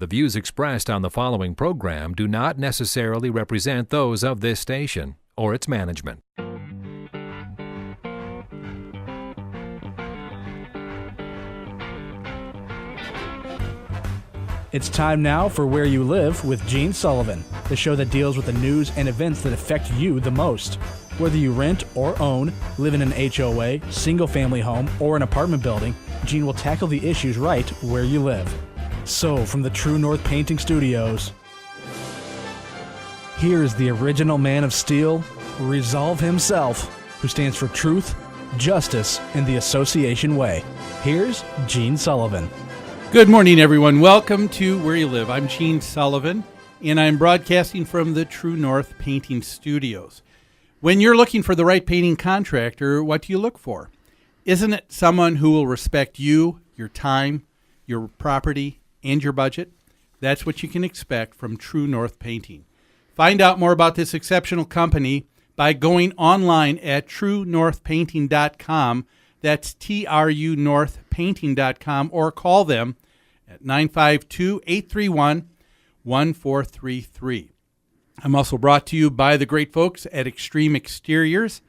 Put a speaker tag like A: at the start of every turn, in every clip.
A: The views expressed on the following program do not necessarily represent those of this station or its management.
B: It's time now for Where You Live with Gene Sullivan, the show that deals with the news and events that affect you the most. Whether you rent or own, live in an HOA, single-family home, or an apartment building, Gene will tackle the issues right where you live. So, from the True North Painting Studios, here is the original man of steel, Resolve himself, who stands for truth, justice, and the association way. Here's Gene Sullivan.
C: Good morning, everyone. Welcome to Where You Live. I'm Gene Sullivan, and I'm broadcasting from the True North Painting Studios. When you're looking for the right painting contractor, what do you look for? Isn't it someone who will respect you, your time, your property, and your budget? That's what you can expect from True North Painting. Find out more about this exceptional company by going online at truenorthpainting.com. That's trunorthpainting.com, or call them at 952-831-1433. I'm also brought to you by the great folks at Extreme Exteriors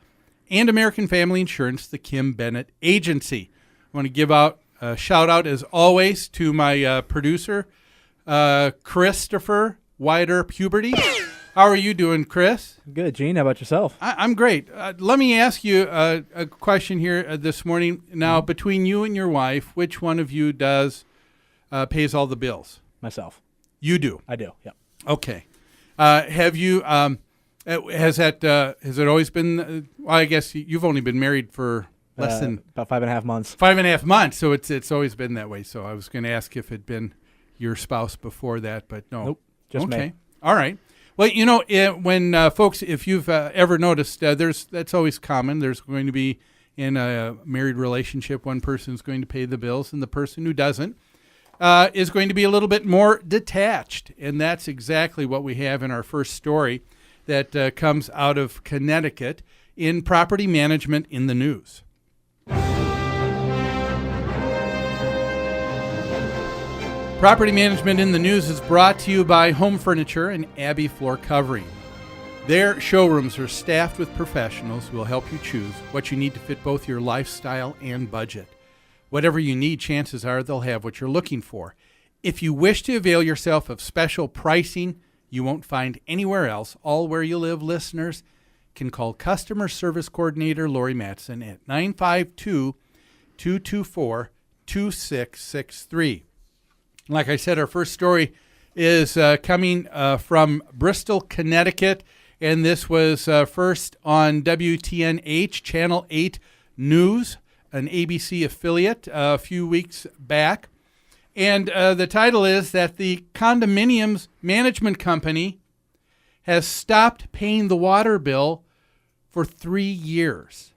C: and American Family Insurance, the Kim Bennett Agency. I want to give out a shout out, as always, to my producer, Christopher Wider Puberty. How are you doing, Chris?
B: Good, Gene. How about yourself?
C: I'm great. Let me ask you a question here this morning. Now, between you and your wife, which one of you pays all the bills?
B: Myself.
C: You do?
B: I do, yeah.
C: Okay. Have you, has it always been, well, I guess you've only been married for less than...
B: About 5.5 months.
C: 5.5 months, so it's always been that way. So I was going to ask if it'd been your spouse before that, but no.
B: Nope, just me.
C: Okay, all right. Well, you know, when folks, if you've ever noticed, that's always common. There's going to be, in a married relationship, one person's going to pay the bills, and the person who doesn't is going to be a little bit more detached. And that's exactly what we have in our first story that comes out of Connecticut in Property Management in the News. Property Management in the News is brought to you by Home Furniture and Abbey Floor Covering. Their showrooms are staffed with professionals who will help you choose what you need to fit both your lifestyle and budget. Whatever you need, chances are they'll have what you're looking for. If you wish to avail yourself of special pricing you won't find anywhere else, all Where You Live listeners can call Customer Service Coordinator Lori Matson at 952-224-2663. Like I said, our first story is coming from Bristol, Connecticut, and this was first on WTNH, Channel 8 News, an ABC affiliate, a few weeks back. And the title is that the condominiums management company has stopped paying the water bill for 3 years.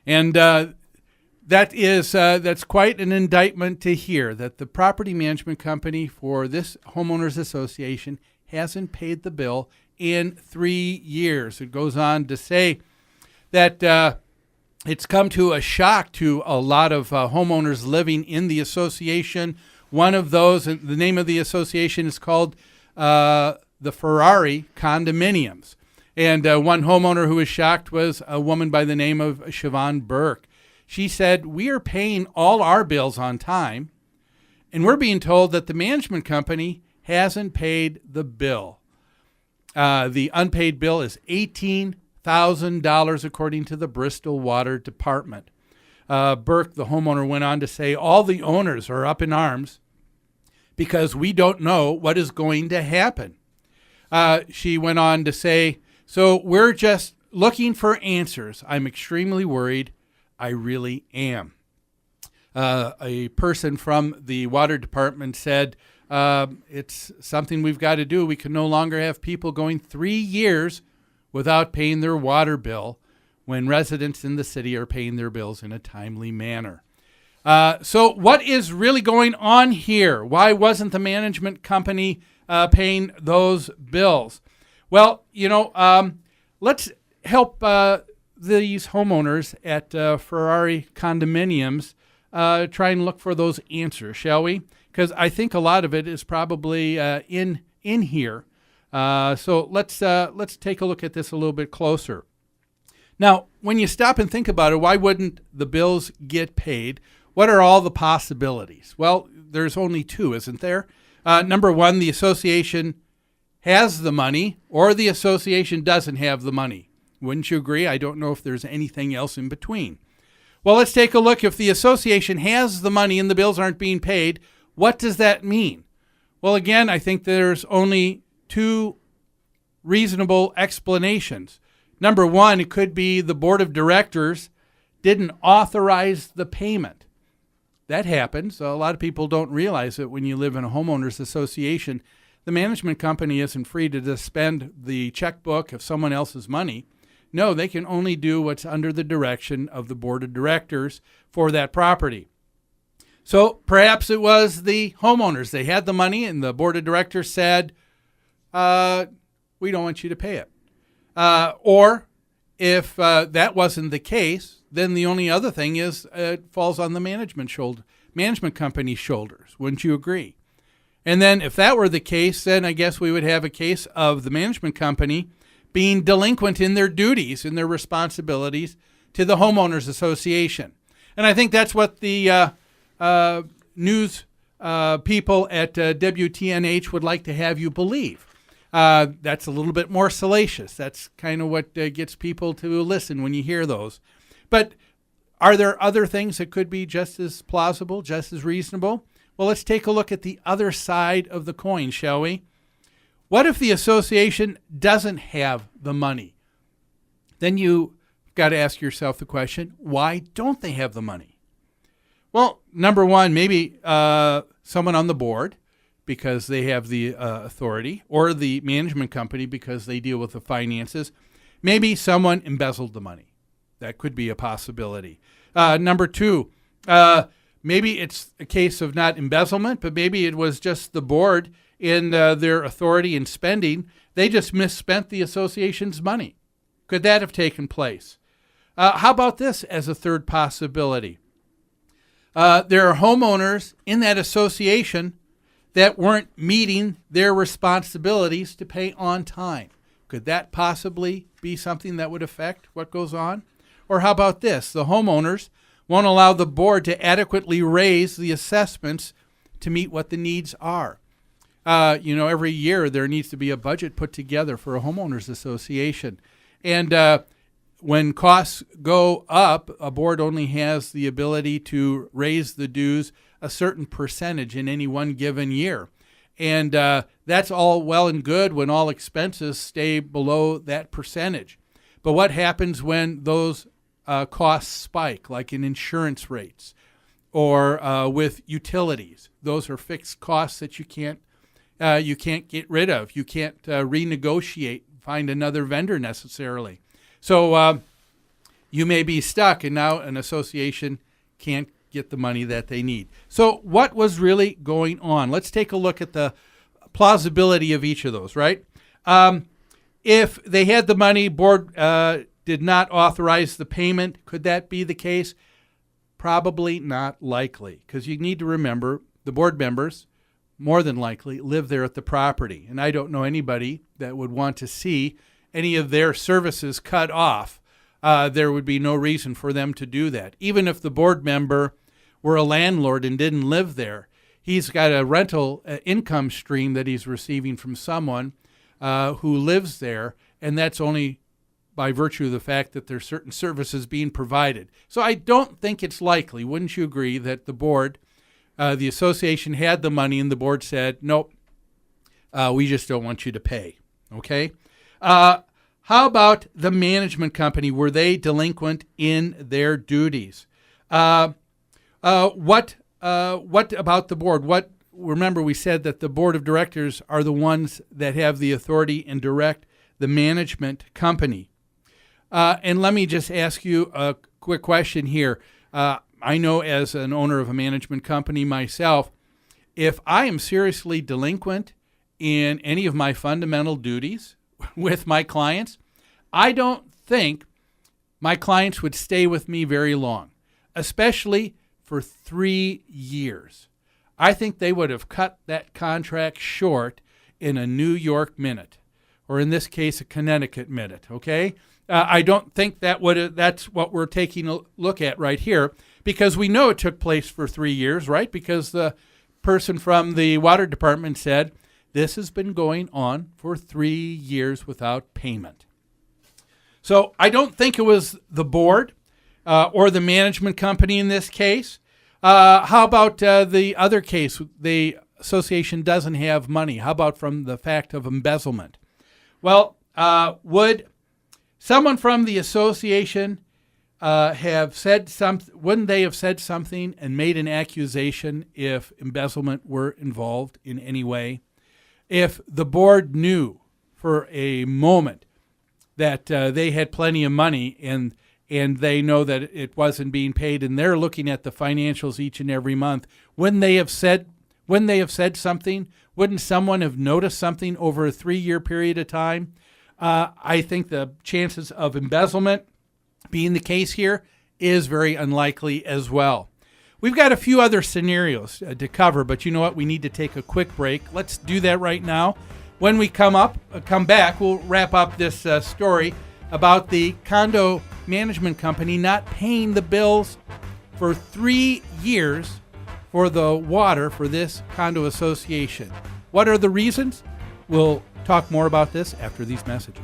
C: And that's quite an indictment to hear, that the property management company for this homeowners association hasn't paid the bill in 3 years. It goes on to say that it's come to a shock to a lot of homeowners living in the association. One of those, the name of the association is called the Ferrari Condominiums. And one homeowner who was shocked was a woman by the name of Siobhan Burke. She said, "We are paying all our bills on time, and we're being told that the management company hasn't paid the bill." The unpaid bill is $18,000, according to the Bristol Water Department. Burke, the homeowner, went on to say, "All the owners are up in arms because we don't know what is going to happen." She went on to say, "So we're just looking for answers. I'm extremely worried. I really am." A person from the water department said, it's something we've got to do. We can no longer have people going 3 years without paying their water bill when residents in the city are paying their bills in a timely manner. So what is really going on here? Why wasn't the management company paying those bills? Well, let's help these homeowners at Ferrari Condominiums try and look for those answers, shall we? because I think a lot of it is probably in here. So let's take a look at this a little bit closer. Now, when you stop and think about it, why wouldn't the bills get paid? What are all the possibilities? Well, there's only two, isn't there? Number one, the association has the money, or the association doesn't have the money. Wouldn't you agree? I don't know if there's anything else in between. Well, let's take a look. If the association has the money and the bills aren't being paid, what does that mean? Well, again, I think there's only two reasonable explanations. Number one, it could be the board of directors didn't authorize the payment. That happens. A lot of people don't realize that when you live in a homeowners association, the management company isn't free to just spend the checkbook of someone else's money. No, they can only do what's under the direction of the board of directors for that property. So perhaps it was the homeowners. They had the money and the board of directors said, we don't want you to pay it. Or if that wasn't the case, then the only other thing is it falls on the management company's shoulders. Wouldn't you agree? And then if that were the case, then I guess we would have a case of the management company being delinquent in their duties and their responsibilities to the homeowners association. And I think that's what the news people at WTNH would like to have you believe. That's a little bit more salacious. That's kind of what gets people to listen when you hear those. But are there other things that could be just as plausible, just as reasonable? Well, let's take a look at the other side of the coin, shall we? What if the association doesn't have the money? Then you've got to ask yourself the question, why don't they have the money? Well, number one, maybe someone on the board, because they have the authority, or the management company because they deal with the finances. Maybe someone embezzled the money. That could be a possibility. Number two, maybe it's a case of not embezzlement, but maybe it was just the board in their authority in spending. They just misspent the association's money. Could that have taken place? How about this as a third possibility? There are homeowners in that association that weren't meeting their responsibilities to pay on time. Could that possibly be something that would affect what goes on? Or how about this? The homeowners won't allow the board to adequately raise the assessments to meet what the needs are. Every year there needs to be a budget put together for a homeowners association. And when costs go up, a board only has the ability to raise the dues a certain percentage in any one given year. And that's all well and good when all expenses stay below that percentage. But what happens when those costs spike, like in insurance rates or with utilities? Those are fixed costs that you can't get rid of. You can't renegotiate, find another vendor necessarily. So you may be stuck, and now an association can't get the money that they need. So what was really going on? Let's take a look at the plausibility of each of those, right? If they had the money, board did not authorize the payment, could that be the case? Probably not likely, because you need to remember the board members, more than likely, live there at the property. And I don't know anybody that would want to see any of their services cut off. There would be no reason for them to do that. Even if the board member were a landlord and didn't live there, he's got a rental income stream that he's receiving from someone who lives there, and that's only by virtue of the fact that there's certain services being provided. So I don't think it's likely, wouldn't you agree, that the board, the association had the money and the board said, nope, we just don't want you to pay, okay? How about the management company? Were they delinquent in their duties? What about the board? Remember, we said that the board of directors are the ones that have the authority and direct the management company. And let me just ask you a quick question here. I know as an owner of a management company myself, if I am seriously delinquent in any of my fundamental duties with my clients, I don't think my clients would stay with me very long, especially for 3 years. I think they would have cut that contract short in a New York minute, or in this case, a Connecticut minute, okay? I don't think that's what we're taking a look at right here, because we know it took place for 3 years, right? Because the person from the water department said, this has been going on for 3 years without payment. So I don't think it was the board or the management company in this case. How about the other case? The association doesn't have money. How about from the fact of embezzlement? Well, would someone from the association have said something? Wouldn't they have said something and made an accusation if embezzlement were involved in any way? If the board knew for a moment that they had plenty of money and they know that it wasn't being paid, and they're looking at the financials each and every month, wouldn't they have said something? Wouldn't someone have noticed something over a 3-year period of time? I think the chances of embezzlement being the case here is very unlikely as well. We've got a few other scenarios to cover, but you know what? We need to take a quick break. Let's do that right now. When we come back, we'll wrap up this story about the condo management company not paying the bills for 3 years for the water for this condo association. What are the reasons? We'll talk more about this after these messages.